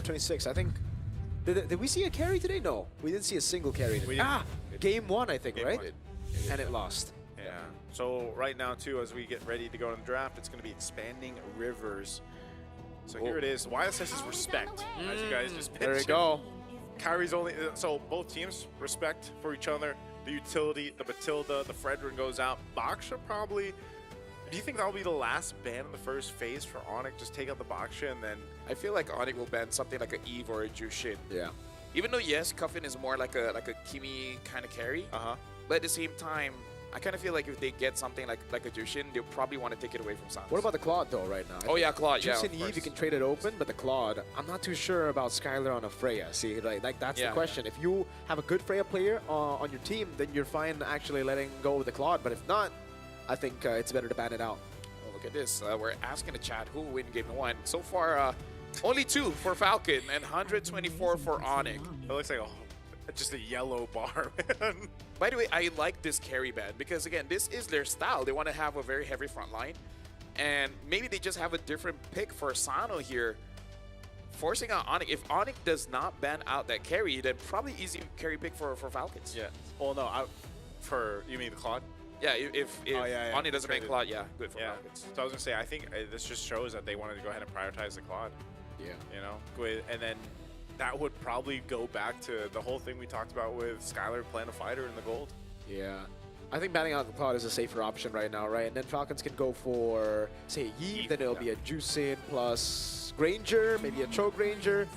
26. I think. Did we see a carry today? No, we didn't see a single carry today. Game 1, I think, Game right? 1. And it lost. Yeah. So right now, too, as we get ready to go to the draft, it's going to be expanding rivers. So here it is. YSS is respect, as you guys just mentioned. There we go. Kyrie's only, so both teams respect for each other. The utility, the Matilda, the Fredrin goes out. Baksha probably. Do you think that'll be the last ban in the first phase for ONIC? Just take out the Baksha and then. I feel like ONIC will ban something like an Eve or a Jushin. Yeah. Even though yes, Cuffin is more like a Kimi kind of carry. But at the same time, I kind of feel like if they get something like a Jushin, they'll probably want to take it away from Sans. What about the Claude though right now? Oh yeah, Claude. Juice Yeah. and Eve, you can trade it open, but the Claude, I'm not too sure about Skylar on a Freya. See, like that's the question. If you have a good Freya player on your team, then you're fine actually letting go with the Claude. But if not, I think it's better to ban it out. Oh, look at this. We're asking the chat who will win game 1. So far, only 2 for Falcon and 124 for ONIC. It looks like just a yellow bar, man. By the way, I like this carry ban because, again, this is their style. They want to have a very heavy front line. And maybe they just have a different pick for Sano here, forcing out ONIC. If ONIC does not ban out that carry, then probably easy carry pick for Falcons. Yeah. Well, no, you mean the Claude? Yeah, if ONIC doesn't ban Claude, good for Falcons. So I was going to say, I think this just shows that they wanted to go ahead and prioritize the Claude. Yeah. You know, and then that would probably go back to the whole thing we talked about with Skylar playing a fighter in the gold. Yeah. I think banning out the Claude is a safer option right now, right? And then Falcons can go for, say, Yi, then it'll be a Juicin plus Granger, maybe a Choke Ranger.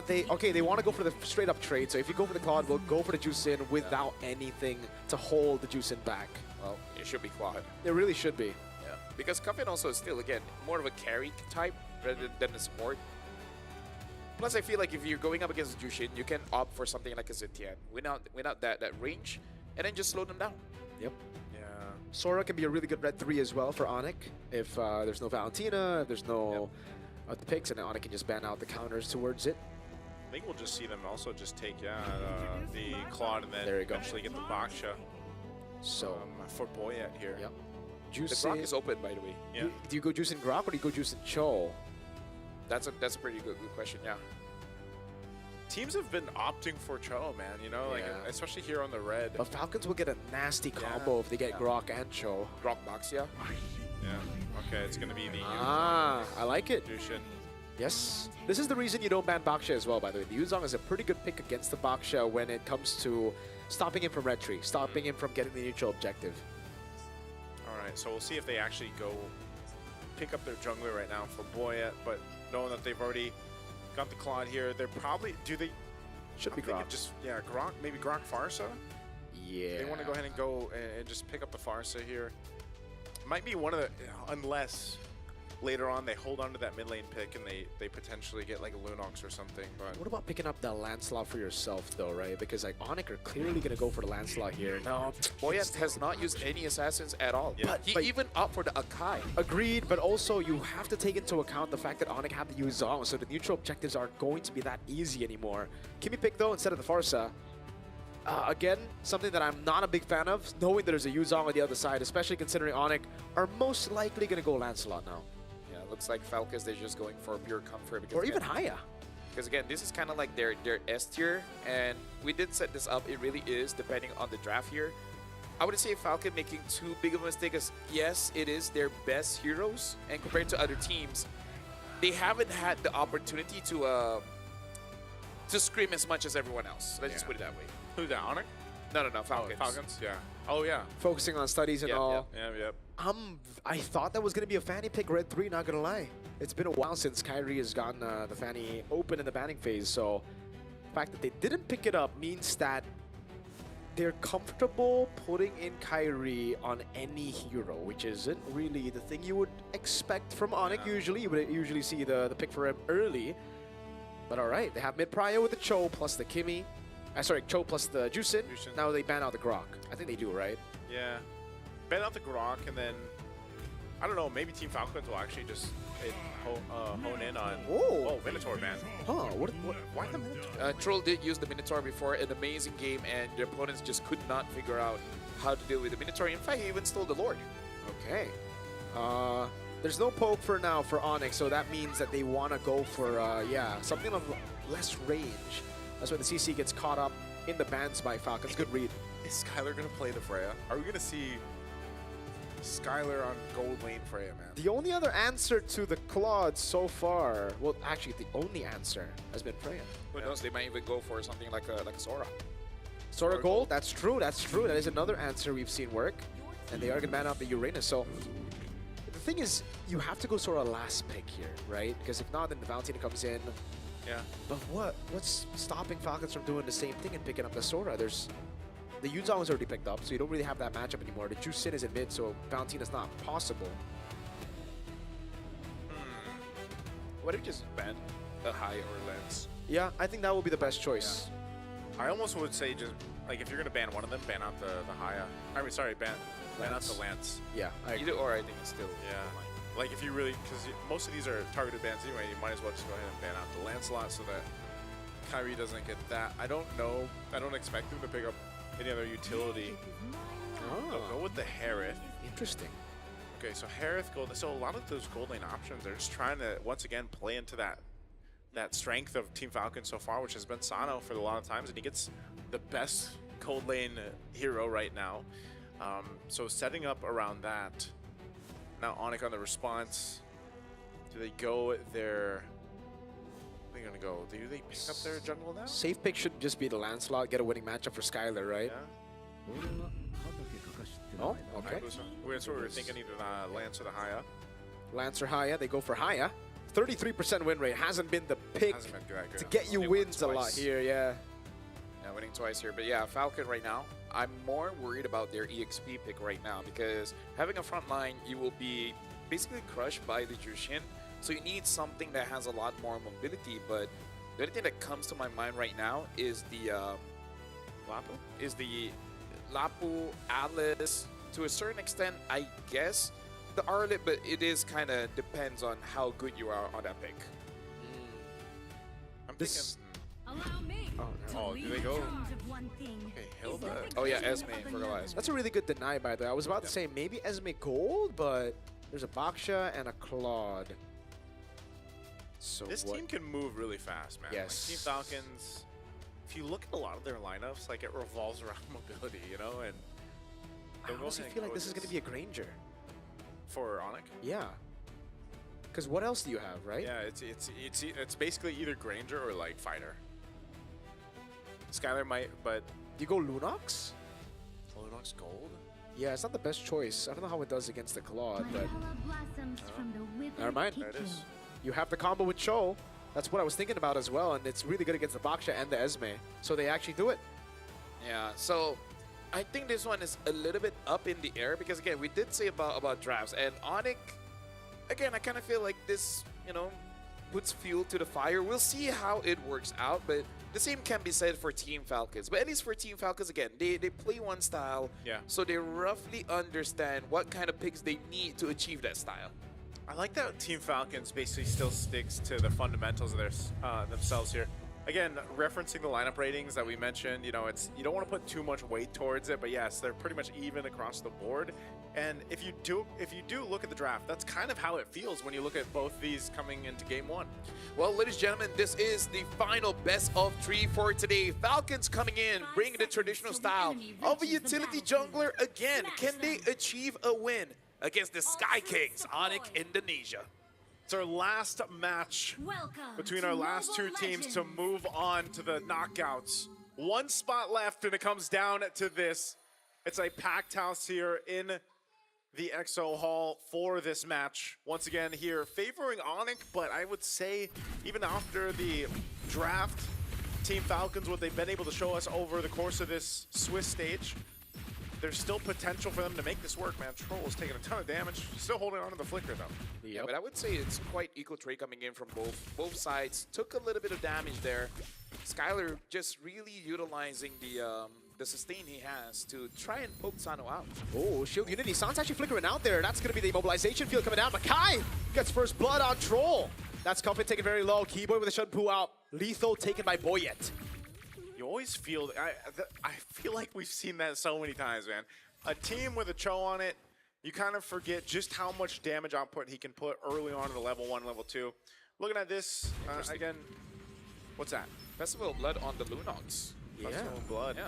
They want to go for the straight-up trade. So if you go for the Claude, we'll go for the Juicin without anything to hold the Juicin back. Well, it should be Claude. It really should be. Yeah. Because Cuffin also is still, again, more of a carry type rather than a support. Plus, I feel like if you're going up against Jushin, you can opt for something like a Zintian. Win out that range, and then just slow them down. Yep. Yeah. Sora can be a really good red 3 as well for ONIC. If there's no Valentina, if there's no the picks, and then ONIC can just ban out the counters towards it. I think we'll just see them also just take the Claude and then eventually get the Baksha. So for Boyet here. Yep. The Grok is open, by the way. Yeah. Do you go Juicin Grok or do you go Juicin Cho? That's a pretty good question, yeah. Teams have been opting for Cho, man, you know, like especially here on the red. But Falcons will get a nasty combo if they get Grok and Cho. Grok Baxia. Yeah. Okay, it's gonna be the I like it. Jushin. Yes. This is the reason you don't ban Baksha as well, by the way. The Yuzong is a pretty good pick against the Baksha when it comes to stopping him from red tree, stopping him from getting the neutral objective. All right, so we'll see if they actually go pick up their jungler right now for Boyet, but knowing that they've already got the Claude here, they're probably, Should be Grok. Just, Grok, maybe Grok Farsa? Yeah. They want to go ahead and go and just pick up the Farsa here. Might be one of the, unless later on they hold on to that mid lane pick and they potentially get like a Lunox or something. But what about picking up the Lancelot for yourself though, right? Because like ONIC are clearly going to go for the Lancelot here. No, Boyet has not used any assassins at all. Yeah. But he even opted for the Akai. Agreed, but also you have to take into account the fact that ONIC have the Yuzong, so the neutral objectives aren't going to be that easy anymore. Kimi pick though instead of the Farsa. Again, something that I'm not a big fan of, knowing that there's a Yuzong on the other side, especially considering ONIC are most likely going to go Lancelot now. Yeah, looks like Falcons, they're just going for pure comfort. Because or even Haya. Because again, this is kind of like their S tier, and we did set this up. It really is, depending on the draft here. I wouldn't say Falcon making too big of a mistake, as yes, it is their best heroes, and compared to other teams, they haven't had the opportunity to scream as much as everyone else. Let's just put it that way. who's that, ONIC? No, Falcons. Oh, Falcons? Yeah. Oh, yeah. Focusing on studies and all. Yeah. I thought that was going to be a Fanny pick, red 3, not going to lie. It's been a while since Kyrie has gotten the Fanny open in the banning phase, so the fact that they didn't pick it up means that they're comfortable putting in Kyrie on any hero, which isn't really the thing you would expect from ONIC usually. You would usually see the pick for him early. But all right, they have mid-prio with the Cho plus the Kimi. Sorry, Cho plus the Juicin. Now they ban out the Grok. I think they do, right? Yeah. Ban out the Grok, and then, I don't know, maybe Team Falcons will actually just hone in on... Oh, Minotaur ban. Huh, why the Minotaur? Troll did use the Minotaur before, an amazing game, and their opponents just could not figure out how to deal with the Minotaur. In fact, he even stole the Lord. Okay. There's no poke for now for ONIC, so that means that they want to go for, yeah, something of less range. That's why the CC gets caught up in the bans by Falcons. Good read. Is Skylar going to play the Freya? Are we going to see Skylar on gold lane Freya, man? The only other answer to the Claude so far, well, actually, the only answer has been Freya. Who knows? They might even go for something like a Sora. Sora Gold, that's true, that's true. That is another answer we've seen work. And they are going to ban out the Uranus. So the thing is, you have to go Sora last pick here, right? Because if not, then the Valentina comes in. Yeah. But what's stopping Falcons from doing the same thing and picking up the Sora? There's the Yuzong is already picked up, so you don't really have that matchup anymore. The Jusin is in mid, so Valentina's not possible. What if you just ban a high or lens? Yeah, I think that would be the best choice. Yeah. I almost would say just, like, if you're going to ban one of them, ban out the Haya. I mean, sorry, ban out the Lance. Yeah, Either or, I think it's still fine. Like, if you really, because most of these are targeted bans anyway, you might as well just go ahead and ban out the Lancelot so that Kyrie doesn't get that. I don't know. I don't expect him to pick up any other utility. They'll go with the Harith. Interesting. Okay, so Harith gold. So a lot of those gold lane options, they're just trying to once again play into that strength of Team Falcons so far, which has been Sano for a lot of times, and he gets the best gold lane hero right now. So setting up around that. Now ONIC on the response. Do they go their? They're gonna go. Do they pick up their jungle now? Safe pick should just be the Lancelot, get a winning matchup for Skylar, right? Yeah. Oh, okay. That's what we were thinking, either the Lance or the Haya. Lance or Haya, they go for Haya. 33% win rate hasn't been the pick Hasn't been that good. to get you Only wins a won lot twice. here, yeah. Yeah, winning twice here. But yeah, Falcon right now, I'm more worried about their EXP pick right now because having a front line, you will be basically crushed by the Jushin. So you need something that has a lot more mobility. But the only thing that comes to my mind right now is the Lapu, Alice, to a certain extent, I guess, the Arlet, but it is kind of depends on how good you are on that pick. I'm This- thinking. Allow me Oh, to do they lead go? in charge of one thing. Okay, Hilda. Oh yeah, Esme, forgot about Esme. That's a really good deny, by the way. I was about to say maybe Esme Gold, but there's a Baksha and a Claude. So This what? team can move really fast, man. Yes. Like Team Falcons, if you look at a lot of their lineups, like it revolves around mobility, you know, and I they'll go honestly ahead and feel like go this is going to be a Granger. for ONIC. Yeah. Because what else do you have, right? Yeah, it's basically either Granger or like fighter. Skylar might, but You go Lunox? Lunox gold. Yeah, it's not the best choice. I don't know how it does against the Claude, but never mind. There it is. you have the combo with Cho. That's what I was thinking about as well, and it's really good against the Baksha and the Esme. So they actually do it. Yeah, so I think this one is a little bit up in the air because again, we did say about drafts and ONIC. Again, I kind of feel like this, you know, puts fuel to the fire. We'll see how it works out, but the same can be said for Team Falcons. But at least for Team Falcons, again, they play one style, Yeah. so they roughly understand what kind of picks they need to achieve that style. I like that Team Falcons basically still sticks to the fundamentals of their themselves here. Again, referencing the lineup ratings that we mentioned, you know, it's you don't want to put too much weight towards it, but yes, they're pretty much even across the board. And if you do look at the draft, that's kind of how it feels when you look at both these coming into game one. Well, ladies and gentlemen, this is the final best of 3 for today. Falcons coming in, bringing the traditional style of a utility jungler again. Can they achieve a win against the Sky Kings, ONIC Indonesia? It's our last match between our last two teams to move on to the knockouts. One spot left, and it comes down to this. It's a packed house here in the EXO Hall for this match. Once again here, favoring ONIC, but I would say even after the draft, Team Falcons, what they've been able to show us over the course of this Swiss stage, there's still potential for them to make this work, man. Troll is taking a ton of damage, still holding on to the flicker though. Yeah, but I would say it's quite equal trade coming in from both sides. Took a little bit of damage there. Skylar just really utilizing the sustain he has to try and poke Sano out. Oh, Shield Unity. San's actually flickering out there. That's going to be the immobilization field coming down. Makai gets first blood on Troll. That's Comfort taken very low. Keyboy with a Shunpu out. Lethal taken by Boyet. You always feel, I feel like we've seen that so many times, man. A team with a Cho on it, you kind of forget just how much damage output he can put early on in the level 1, level 2. Looking at this, again, what's that? Festival of Blood on the Lunox. Yeah. Festival of Blood. Yeah.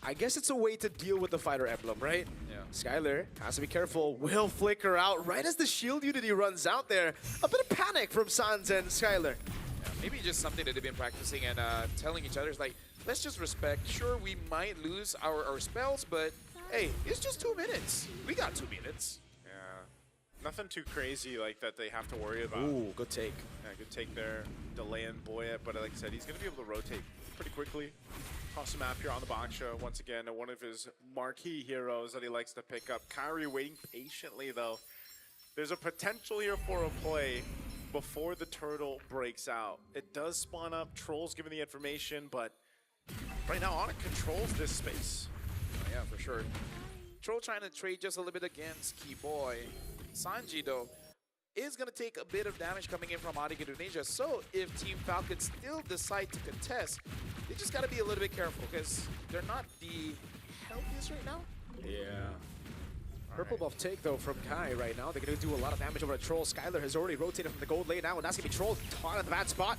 I guess it's a way to deal with the fighter emblem, right? Yeah. Skylar has to be careful. Will flicker out right as the shield unity runs out there. A bit of panic from Sans and Skylar. Yeah, maybe just something that they've been practicing and telling each other is like, let's just respect. Sure, we might lose our spells, but hey, it's just 2 minutes. We got 2 minutes. Yeah. Nothing too crazy like that they have to worry about. Ooh, good take. Yeah, good take there. Delaying Boyet, but like I said, he's going to be able to rotate pretty quickly. Cross the map here on the Baksha. Once again, one of his marquee heroes that he likes to pick up. Kyrie waiting patiently, though. There's a potential here for a play before the turtle breaks out. It does spawn up. Troll's giving the information, but right now, ONIC controls this space. Oh, yeah, for sure. Troll trying to trade just a little bit against Keyboy. Sanji, though, is going to take a bit of damage coming in from ONIC Indonesia. So if Team Falcons still decide to contest, they just got to be a little bit careful because they're not the healthiest right now. Yeah. Purple buff take, though, from Kai right now. They're going to do a lot of damage over a Troll. Skylar has already rotated from the gold lane now, and that's going to be Troll caught at the bad spot.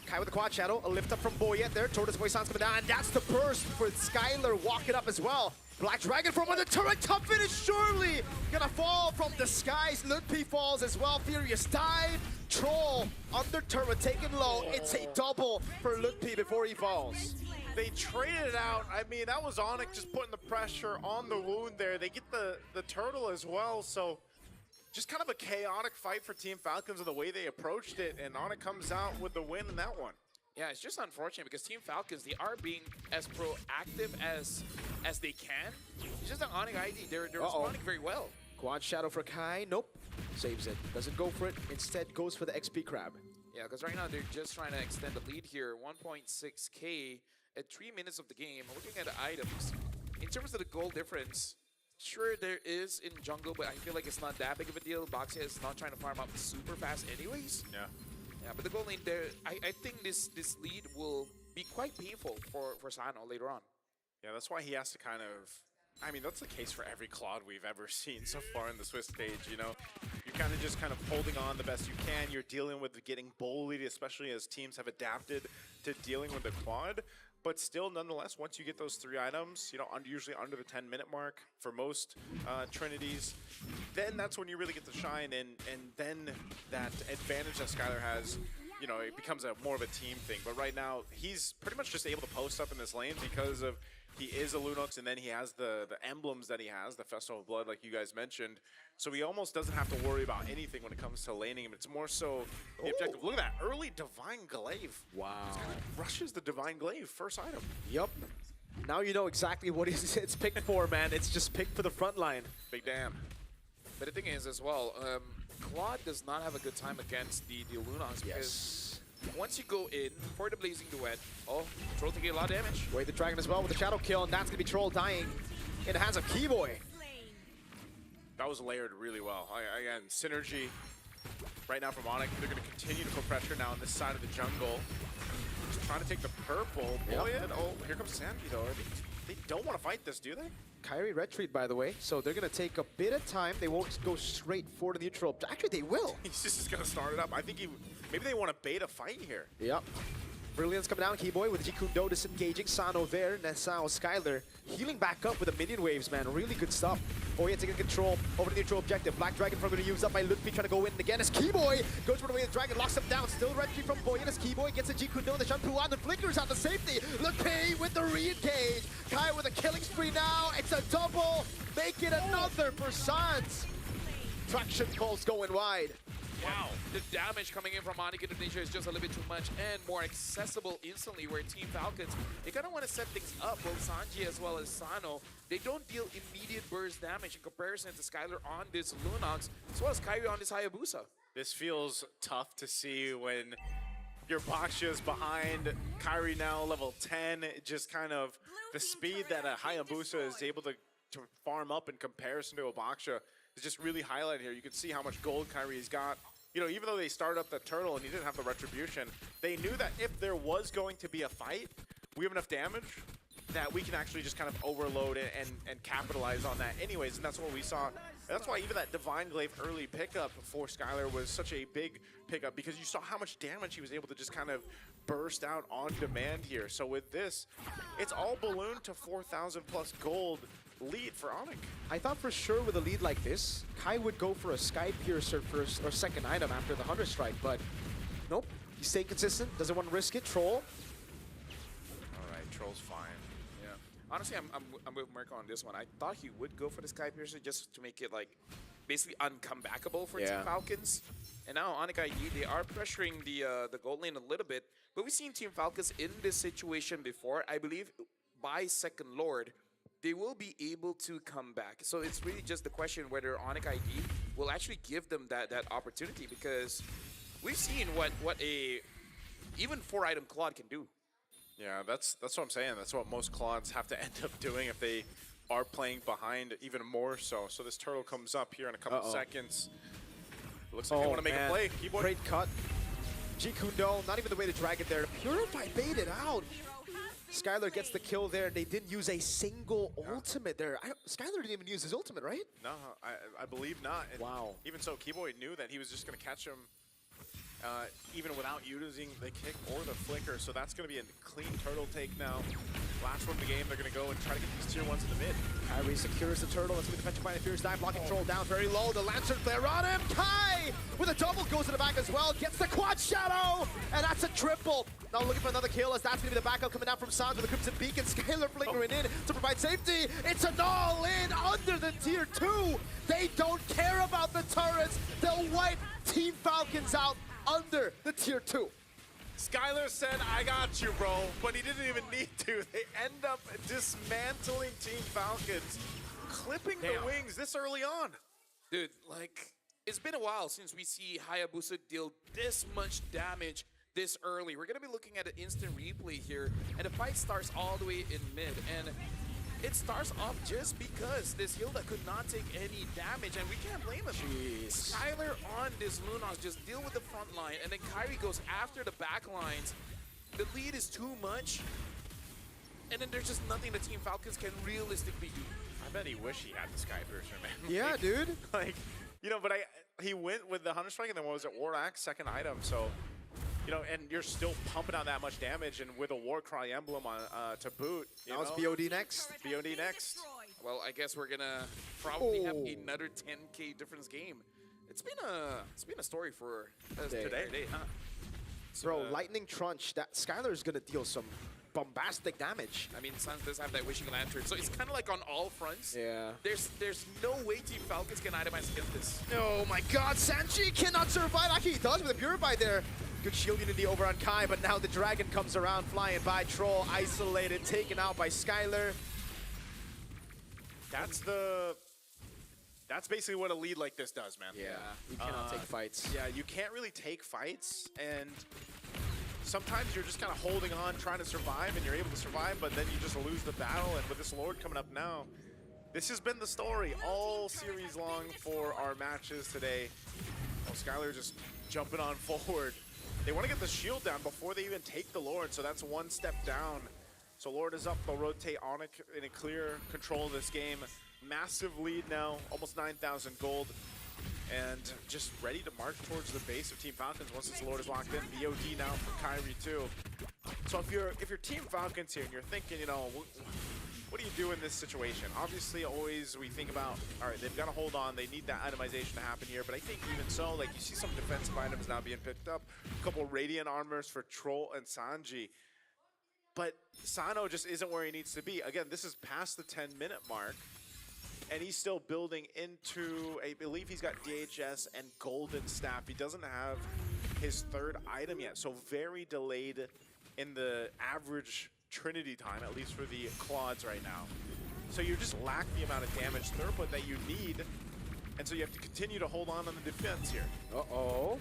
Kai with the quad shadow, a lift up from Boyet there. Tortoise Boy Sans coming down, and that's the burst for Skylar walking up as well. Black Dragon from under turret, top finish, surely gonna fall from the skies. Ludpi falls as well, Furious dive. Troll under turret, taken low. It's a double for Ludpi before he falls. They traded it out. I mean, that was ONIC just putting the pressure on the wound there. They get the turtle as well, so just kind of a chaotic fight for Team Falcons and the way they approached it, and ONIC comes out with the win in that one. Yeah, it's just unfortunate because Team Falcons, they are being as proactive as they can. It's just that ONIC ID, they're responding very well. Quad shadow for Kai, nope. Saves it, doesn't go for it, instead goes for the XP crab. Yeah, because right now they're just trying to extend the lead here. 1.6k at 3 minutes of the game. Looking at the items, in terms of the goal difference, sure there is in jungle, but I feel like it's not that big of a deal. Boxia is not trying to farm up super fast anyways. Yeah. Yeah, but the goal lane there, I think this lead will be quite painful for Sano later on. Yeah, that's why he has to kind of, I mean, that's the case for every Claude we've ever seen so far in the Swiss stage, you know? You're kind of just kind of holding on the best you can. You're dealing with getting bullied, especially as teams have adapted to dealing with the quad. But still, nonetheless, once you get those 3 items, you know, usually under the 10-minute mark for most Trinities, then that's when you really get to shine, and then that advantage that Skylar has, you know, it becomes more of a team thing. But right now, he's pretty much just able to post up in this lane because of he is a Lunox, and then he has the emblems that he has, the Festival of Blood, like you guys mentioned. So he almost doesn't have to worry about anything when it comes to laning him. It's more so the objective. Look at that early Divine Glaive. Wow. Rushes the Divine Glaive, first item. Yup. Now you know exactly what it's picked for, man. It's just picked for the front line. Big damn. But the thing is as well, Claude does not have a good time against the Lunox because once you go in for the Blazing Duet, Troll taking a lot of damage. Wait, the Dragon as well with the Shadow Kill, and that's going to be Troll dying in the hands of Keyboy. That was layered really well. Again, synergy right now from ONIC. They're going to continue to put pressure now on this side of the jungle. Just trying to take the purple. Boyet. Oh, here comes Sandy though. They don't want to fight this, do they? Kyrie retreat, by the way, so they're going to take a bit of time. They won't go straight for the neutral. Actually, they will. He's just going to start it up. I think maybe they want to bait a fight here. Yep. Brilliance coming down, Keyboy with Jikundo disengaging. Sano there, Nesao, Skylar healing back up with the minion waves, man. Really good stuff. Boyet taking control over the neutral objective. Black Dragon from going to use up by Ludpi, trying to go in again as Keyboy goes for the way the Dragon, locks him down. Still retreat from Boyet as Keyboy gets a Jikundo, the shampoo on, the flickers out the safety. Ludpi with the re-engage. Kai with a killing spree now. It's a double. Make it another for Sans. Traction calls going wide. Wow. The damage coming in from ONIC Indonesia is just a little bit too much and more accessible instantly, where Team Falcons, they kind of want to set things up. Both Sanji as well as Sano, they don't deal immediate burst damage in comparison to Skylar on this Lunox, as well as Kyrie on this Hayabusa. This feels tough to see when your Baksha is behind. Kyrie now level 10, just kind of the speed that a Hayabusa is able to farm up in comparison to a Baksha is just really highlighted here. You can see how much gold Kyrie's got. You know, even though they started up the turtle and he didn't have the retribution, they knew that if there was going to be a fight, we have enough damage. that we can actually just kind of overload it and capitalize on that anyways, and that's what we saw. That's why even that Divine Glaive early pickup for Skylar was such a big pickup, because you saw how much damage he was able to just kind of burst out on demand here. So with this, it's all ballooned to 4,000 plus gold lead for ONIC. I thought for sure with a lead like this, Kai would go for a Sky Piercer first or second item after the Hunter Strike, but nope. He's staying consistent, doesn't want to risk it. Troll. All right, Troll's fine. Yeah. Honestly, I'm with Marco on this one. I thought he would go for the Sky Piercer just to make it like basically uncomebackable for Team Falcons. And now ONIC ID, they are pressuring the gold lane a little bit, but we've seen Team Falcons in this situation before. I believe by second Lord, they will be able to come back. So it's really just the question whether ONIC ID will actually give them that opportunity, because we've seen what a even 4-item Claude can do. Yeah, that's what I'm saying. That's what most Claudes have to end up doing if they are playing behind even more so. So this turtle comes up here in a couple seconds. Looks like they want to make a play. Keyboard. Great cut. G Kundo, not even the way to drag it there. Purify baited out. Skylar gets the kill there. They didn't use a single ultimate there. Skylar didn't even use his ultimate, right? No, I believe not. And wow. Even so, Keyboy knew that he was just going to catch him even without using the kick or the flicker. So that's going to be a clean turtle take now. Last one of the game, they're going to go and try to get these tier 1s in the mid. Kyrie secures the turtle. That's going to be defended by the Fierce Dive. Blocking Troll down very low. The Lancer flare on him. Kai with a double goes to the back as well. Gets the quad shadow. And that's a triple. Now looking for another kill, as that's going to be the backup coming down from Sans with the Crimson Beacon. Skylar flickering in to provide safety. It's an all-in under the tier 2. They don't care about the turrets. They'll wipe Team Falcons out under the tier 2. Skylar said, I got you, bro, but he didn't even need to. They end up dismantling Team Falcons, clipping the wings this early on. Dude, like, it's been a while since we see Hayabusa deal this much damage this early. We're going to be looking at an instant replay here, and the fight starts all the way in mid, and it starts off just because this Hilda could not take any damage, and we can't blame him. Jeez. Skylar on this Lunox just deal with the front line, and then Kyrie goes after the back lines. The lead is too much, and then there's just nothing the Team Falcons can realistically do. I bet he wish he had the Sky Piercer, man. Yeah, dude. Like, you know, but he went with the Hunter Strike, and then what was it, War Axe, second item, so... You know, and you're still pumping out that much damage, and with a Warcry emblem on to boot. Now it's BOD next. BOD next. Well, I guess we're gonna probably have another 10K difference game. It's been a story for us today, huh? Bro, Lightning Trunch. That Skylar's gonna deal some bombastic damage. I mean, Sans does have that Wishing Lantern, so it's kind of like on all fronts. Yeah. There's no way Team Falcons can itemize against this. Oh my God, Sanji cannot survive. Actually, he does with a Purify there. Good shield unity over on Kai, but now the dragon comes around, flying by. Troll isolated, taken out by Skylar. That's basically what a lead like this does, man. Yeah, you cannot take fights. Yeah, you can't really take fights, and sometimes you're just kind of holding on, trying to survive, and you're able to survive, but then you just lose the battle, and with this Lord coming up now, this has been the story all series long for our matches today. Oh, Skylar just jumping on forward. They want to get the shield down before they even take the Lord, so that's one step down. So Lord is up, they'll rotate ONIC in a clear control of this game. Massive lead now, almost 9,000 gold. And just ready to march towards the base of Team Falcons once this Lord is locked in. BOD now for Kyrie too. So if you're Team Falcons here and you're thinking, you know, what do you do in this situation? Obviously, always we think about, all right, they've got to hold on. They need that itemization to happen here. But I think even so, like you see some defensive items now being picked up. A couple Radiant armors for Troll and Sanji. But Sano just isn't where he needs to be. Again, this is past the 10-minute mark. And he's still building into, I believe he's got DHS and Golden Staff. He doesn't have his third item yet. So very delayed in the average Trinity time, at least for the Claudes right now. So you just lack the amount of damage throughput that you need, and so you have to continue to hold on the defense here. Uh-oh.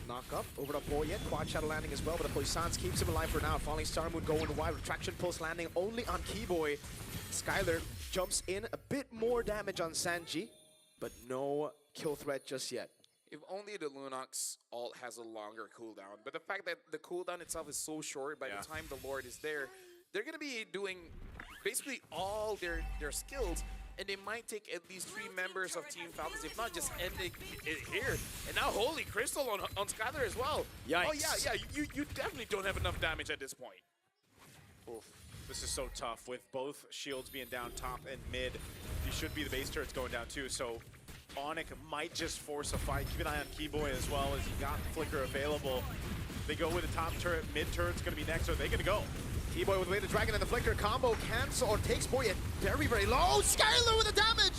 Knock up, over to Boyet, quad shadow landing as well, but the Poissons keeps him alive for now. Falling Star Moon going wide, retraction pulse landing only on Keyboy. Skylar jumps in, a bit more damage on Sanji, but no kill threat just yet. If only the Lunox ult has a longer cooldown. But the fact that the cooldown itself is so short, by the time the Lord is there, they're going to be doing basically all their skills, and they might take at least 3 members of Team Falcons, if not just ending it here. And now Holy Crystal on Skylar as well. Yikes. Oh yeah, you definitely don't have enough damage at this point. Oof. This is so tough with both shields being down top and mid. You should be the base turrets going down too, so ONIC might just force a fight. Keep an eye on Keyboy as well, as he got Flicker available. They go with the top turret, mid turret's gonna be next. Are they gonna go? T-Boy with the way the Dragon and the Flicker combo cancel or takes Boyet very, very low. Skylar with the damage!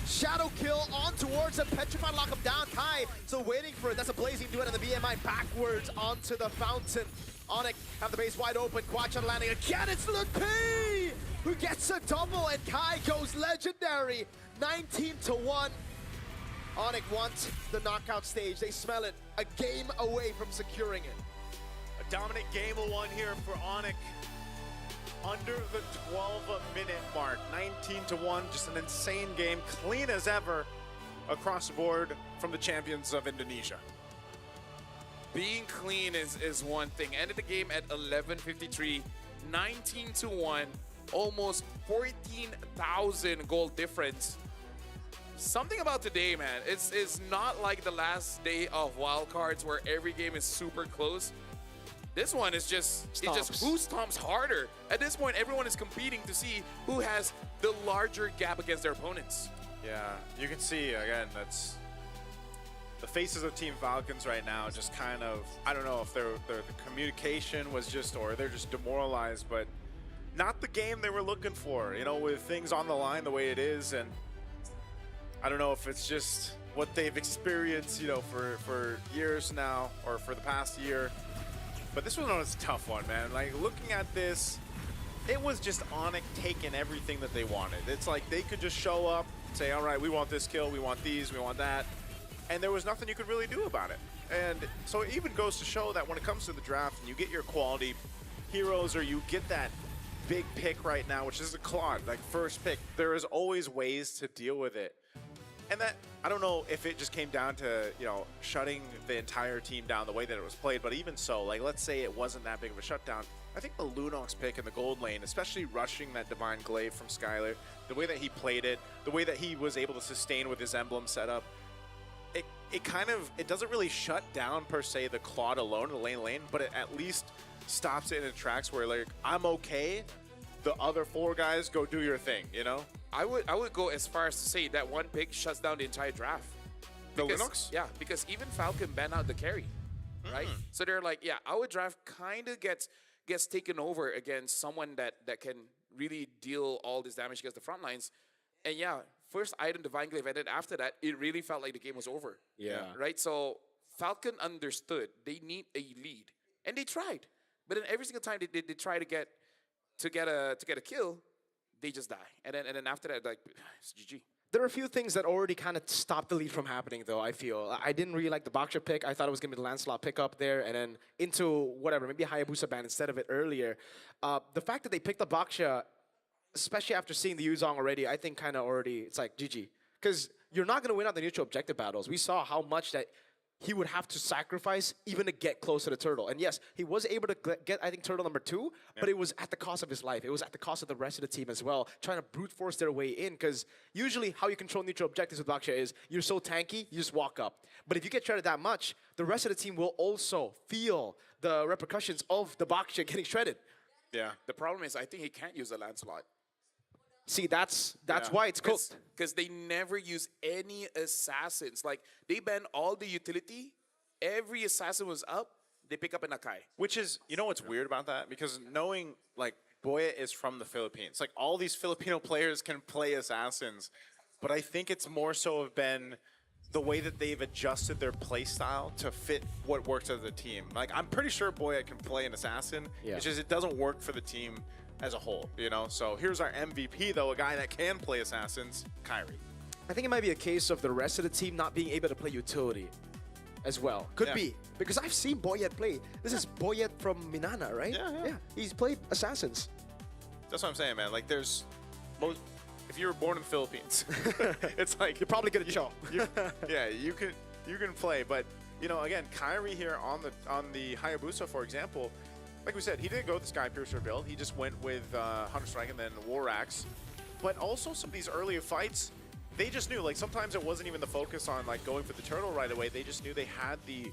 Shadow kill on towards a Petrified lock him down. Kai still waiting for it. That's a blazing duet on the BMI backwards onto the fountain. ONIC have the base wide open. Quad shot landing again. It's Lupi who gets a double, and Kai goes legendary. 19-1. ONIC wants the knockout stage. They smell it. A game away from securing it. A dominant game of 1 here for ONIC. Under the 12-minute mark, 19-1, just an insane game, clean as ever across the board from the champions of Indonesia. Being clean is one thing. Ended the game at 11:53, 19-1, almost 14,000 goal difference. Something about today, man. It's not like the last day of wildcards where every game is super close. This one is just who stomps harder. At this point, everyone is competing to see who has the larger gap against their opponents. Yeah, you can see, again, that's the faces of Team Falcons right now just kind of, I don't know if the communication was just, or they're just demoralized, but not the game they were looking for, you know, with things on the line the way it is. And I don't know if it's just what they've experienced, you know, for years now, or for the past year. But this one was a tough one, man. Like, looking at this, it was just ONIC taking everything that they wanted. It's like they could just show up, say, all right, we want this kill, we want these, we want that. And there was nothing you could really do about it. And so it even goes to show that when it comes to the draft and you get your quality heroes, or you get that big pick right now, which is a Claude, like first pick, there is always ways to deal with it. And that, I don't know if it just came down to, you know, shutting the entire team down the way that it was played, but even so, like, let's say it wasn't that big of a shutdown. I think the Lunox pick in the gold lane, especially rushing that Divine Glaive from Skylar, the way that he played it, the way that he was able to sustain with his emblem setup, it kind of, it doesn't really shut down, per se, the Claude alone in the lane, but it at least stops it in tracks where, like, I'm okay, the other 4 guys go do your thing, you know? I would go as far as to say that one pick shuts down the entire draft. The Linux? Yeah, because even Falcon banned out the carry, right? So they're like, yeah, our draft kind of gets taken over against someone that can really deal all this damage against the front lines. And yeah, first item Divine Glaive, and then after that, it really felt like the game was over. Yeah. Right? So Falcon understood they need a lead, and they tried. But then every single time they try to get a kill, they just die. And then after that, like, it's GG. There are a few things that already kind of stopped the lead from happening, though, I feel. I didn't really like the Baksha pick. I thought it was going to be the Lancelot pick up there, and then into whatever, maybe a Hayabusa ban instead of it earlier. The fact that they picked up Baksha, especially after seeing the Yuzong already, I think kind of already, it's like GG. Because you're not going to win out the neutral objective battles. We saw how much that he would have to sacrifice even to get close to the turtle. And yes, he was able to get, I think, turtle number 2, but it was at the cost of his life. It was at the cost of the rest of the team as well, trying to brute force their way in, because usually how you control neutral objectives with Baksha is you're so tanky, you just walk up. But if you get shredded that much, the rest of the team will also feel the repercussions of the Baksha getting shredded. Yeah. The problem is I think he can't use a Lancelot. See, that's why it's cooked. Because they never use any assassins. Like, they ban all the utility. Every assassin was up. They pick up an Akai. Which is, you know what's weird about that? Because knowing, like, Boya is from the Philippines. Like, all these Filipino players can play assassins. But I think it's more so have been the way that they've adjusted their play style to fit what works as a team. Like, I'm pretty sure Boya can play an assassin. Yeah. It's just it doesn't work for the team as a whole, you know? So here's our MVP, though, a guy that can play assassins, Kyrie. I think it might be a case of the rest of the team not being able to play utility as well. Could be. Because I've seen Boyet play. This is Boyet from Minana, right? Yeah. He's played assassins. That's what I'm saying, man. Like, there's most... If you were born in the Philippines, it's like... You're probably good at show. Yeah, you can play. But, you know, again, Kyrie here on the Hayabusa, for example, like we said, he didn't go with the Sky Piercer build. He just went with Hunter Strike and then War Axe. But also some of these earlier fights, they just knew, like sometimes it wasn't even the focus on like going for the turtle right away. They just knew they had the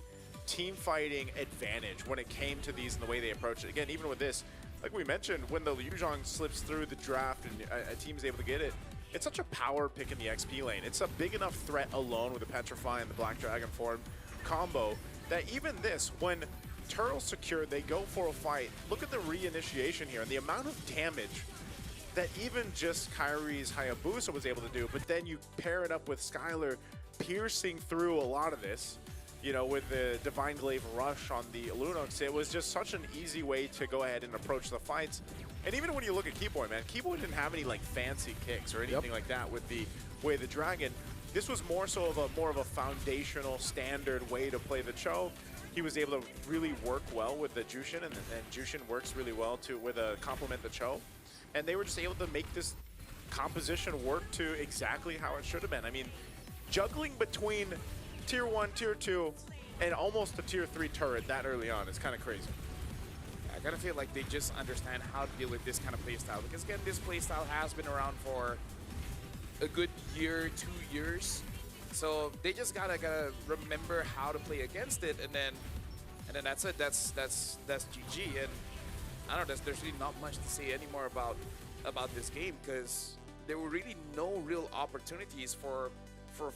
team fighting advantage when it came to these and the way they approached it. Again, even with this, like we mentioned, when the Yuzhong slips through the draft and a team is able to get it, it's such a power pick in the XP lane. It's a big enough threat alone with the Petrify and the Black Dragon form combo that even this, when Turtle's secured, they go for a fight. Look at the reinitiation here and the amount of damage that even just Kyrie's Hayabusa was able to do, but then you pair it up with Skylar piercing through a lot of this, you know, with the Divine Glaive Rush on the Lunux. It was just such an easy way to go ahead and approach the fights. And even when you look at Keyboy, man, Keyboy didn't have any like fancy kicks or anything like that with the way the Dragon. This was more so of a foundational standard way to play the Cho. He was able to really work well with the Jushin, and Jushin works really well to complement the Cho. And they were just able to make this composition work to exactly how it should have been. I mean, juggling between tier 1, tier 2, and almost a tier 3 turret that early on is kind of crazy. I kind of feel like they just understand how to deal with this kind of playstyle. Because again, this playstyle has been around for a good year, 2 years. So they just gotta remember how to play against it, and then that's it. That's GG. And I don't know. There's really not much to say anymore about this game, because there were really no real opportunities for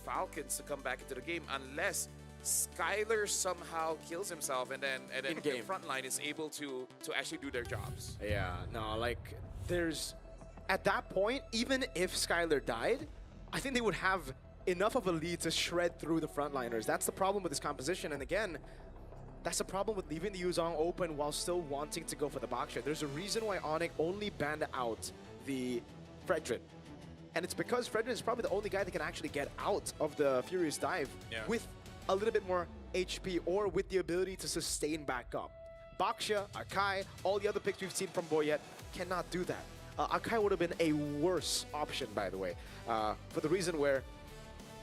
Falcons to come back into the game unless Skylar somehow kills himself, and then the front line is able to actually do their jobs. Yeah, no, like there's at that point, even if Skylar died, I think they would have enough of a lead to shred through the frontliners. That's the problem with this composition, and again, that's the problem with leaving the Yuzhong open while still wanting to go for the box shot. There's a reason why ONIC only banned out the Fredrin. And it's because Fredrin is probably the only guy that can actually get out of the Furious Dive with a little bit more HP or with the ability to sustain back up. Baksha, Akai, all the other picks we've seen from Boyet cannot do that. Akai would have been a worse option, by the way, for the reason where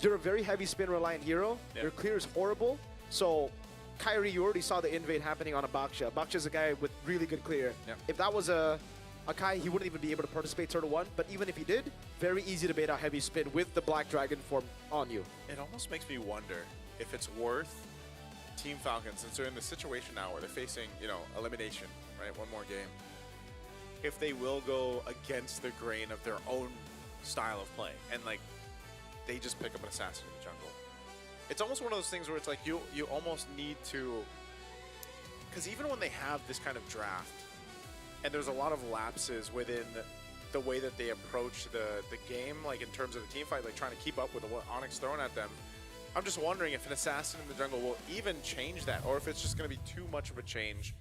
you're a very heavy spin reliant hero, your clear is horrible, so Kyrie, you already saw the invade happening on a Baksha. Baksha's a guy with really good clear. If that was a Akai, he wouldn't even be able to participate Turtle 1, but even if he did, very easy to bait out heavy spin with the Black Dragon form on you. It almost makes me wonder if it's worth Team Falcons, since they're in the situation now where they're facing, you know, elimination, right? One more game. If they will go against the grain of their own style of play and like they just pick up an assassin in the jungle. It's almost one of those things where it's like you almost need to, because even when they have this kind of draft and there's a lot of lapses within the way that they approach the game, like in terms of the team fight, like trying to keep up with what ONIC's throwing at them, I'm just wondering if an assassin in the jungle will even change that, or if it's just going to be too much of a change